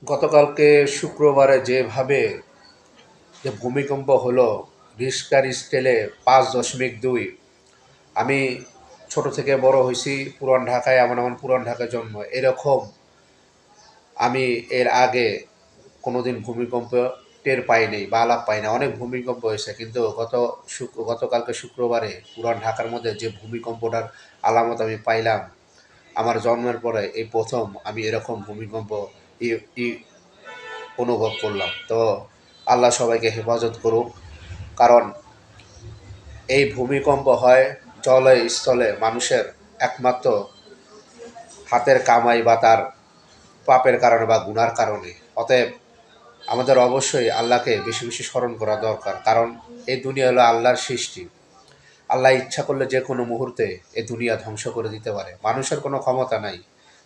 গতকালকে শুক্রবারে যেভাবে ভূমিকম্প হলো রিশকার স্কেলে 5.2। আমি ছোট থেকে বড় হয়েছি পুরান ঢাকায়, এমন এমন পুরান ঢাকায় জন্ম। এরকম আমি এর আগে কোনোদিন ভূমিকম্প টের পাইনি বা আলাপ পাই না। অনেক ভূমিকম্প হয়েছে, কিন্তু গতকালকে শুক্রবারে পুরান ঢাকার মধ্যে যে ভূমিকম্পটার আলামত আমি পাইলাম, আমার জন্মের পরে এই প্রথম আমি এরকম ভূমিকম্প ই- ই- অনুভব করলাম। তো আল্লাহ সবাইকে হেফাজত করুক। কারণ এই ভূমিকম্প হয় জলে স্থলে মানুষের একমাত্র হাতের কামাই বা তার পাপের কারণে বা গুনার কারণে। অতএব আমাদের অবশ্যই আল্লাহকে বেশি বেশি স্মরণ করা দরকার। কারণ এই দুনিয়া হলো আল্লাহর সৃষ্টি। আল্লাহ ইচ্ছা করলে যে কোনো মুহূর্তে এই দুনিয়া ধ্বংস করে দিতে পারে। মানুষের কোনো ক্ষমতা নাই।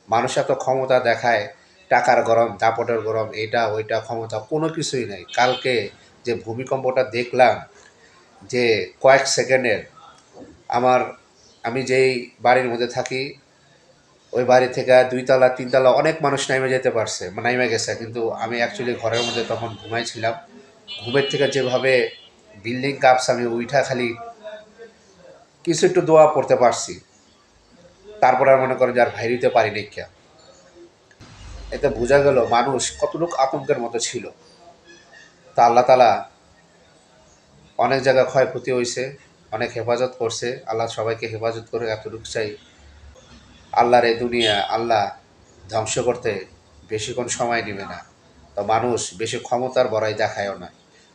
মানুষ এত ক্ষমতা দেখায়, টাকার গরম, দাপটের গরম, এটা ওইটা ক্ষমতা কোনো কিছুই নাই। কালকে যে ভূমিকম্পটা দেখলাম, যে কয়েক সেকেন্ডের, আমার আমি যেই বাড়ির মধ্যে থাকি ওই বাড়ি থেকে 2 তলা 3 তলা অনেক মানুষ নামে যেতে পারছে, নামে গেছে, কিন্তু আমি অ্যাকচুয়ালি ঘরের মধ্যে তখন ঘুমাইছিলাম। ঘুমের থেকে যেভাবে বিল্ডিং কাঁপছে, আমি উইঠা খালি কিছু একটু দোয়া পড়তে পারছি। তারপর আর মনে করেন যে আর বাইরে হইতে পারি নাই কে। এতে বোঝা গেল মানুষ কতটুকু আতঙ্কের মতো ছিল। তা আল্লাহ তালা অনেক জায়গায় ক্ষয়ক্ষতি হয়েছে, অনেক হেফাজত করছে। আল্লাহ সবাইকে হেফাজত করে, এতটুকু চাই। আল্লাহর এই দুনিয়া আল্লাহ ধ্বংস করতে বেশিক্ষণ সময় নেবে না। তো মানুষ বেশি ক্ষমতার বড়াই দেখায়ও না।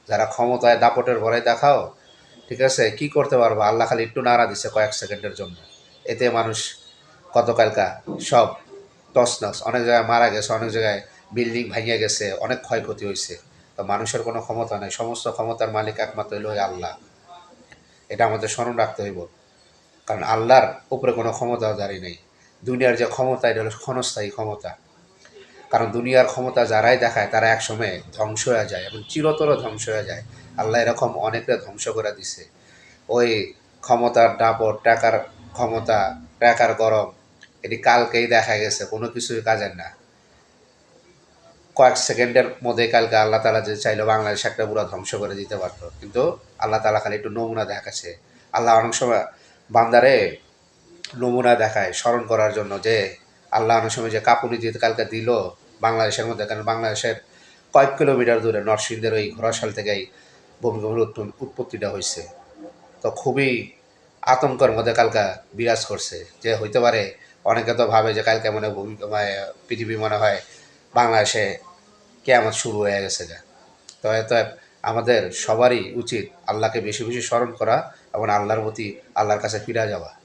যারা ক্ষমতায় দাপটের বড়াই দেখাও, ঠিক আছে, কি করতে পারবো? আল্লাহ খালি একটু নাড়া দিছে কয়েক সেকেন্ডের জন্য। এতে মানুষ গতকালকা সব তছনছ, অনেক জায়গায় মারা গেছে, অনেক জায়গায় বিল্ডিং ভেঙে গেছে, অনেক ক্ষয়ক্ষতি হয়েছে। তো মানুষের কোনো ক্ষমতা নেই, সমস্ত ক্ষমতার মালিক একমাত্র হইল ওই আল্লাহ। এটা আমাদের স্মরণ রাখতে হইব। কারণ আল্লাহর উপরে কোনো ক্ষমতাধারী নেই। দুনিয়ার যে ক্ষমতা, এটা হলো ক্ষণস্থায়ী ক্ষমতা। কারণ দুনিয়ার ক্ষমতা যারাই দেখায় তারা একসময় ধ্বংস হয়ে যায় এবং চিরতর ধ্বংস হয়ে যায়। আল্লাহ এরকম অনেকটা ধ্বংস করে দিছে। ওই ক্ষমতার দাপট, টাকার ক্ষমতা, টাকার গরম, এটি কালকেই দেখা গেছে, কোনো কিছুই কাজের না। কয়েক সেকেন্ডের মধ্যে কালকে আল্লাহ তালা যে চাইলো বাংলাদেশ একটা পুরো ধ্বংস করে দিতে পারতো, কিন্তু আল্লাহ তালা খালি একটু নমুনা দেখাচ্ছে। আল্লাহ অনেক সময় বান্দারে নমুনা দেখায় স্মরণ করার জন্য, যে আল্লাহ অনেক সময় যে কাঁপুনি দিয়ে কালকে দিল বাংলাদেশের মধ্যে। কারণ বাংলাদেশের কয়েক কিলোমিটার দূরে নরসিংদের ওই ঘোড়াশাল থেকেই ভূমিকম্পের উৎপত্তিটা হয়েছে। তো খুবই আতঙ্কের মধ্যে কালকা বিরাজ করছে, যে হইতে পারে অনেকে তো ভাবে যে কালকে মনে পৃথিবী মনে হয় বাংলাদেশে কেয়ামত শুরু হয়ে গেছে গা। তো এত আমাদের সবারই উচিত আল্লাহকে বেশি বেশি স্মরণ করা এবং আল্লাহর প্রতি, আল্লাহর কাছে ফিরে যাওয়া।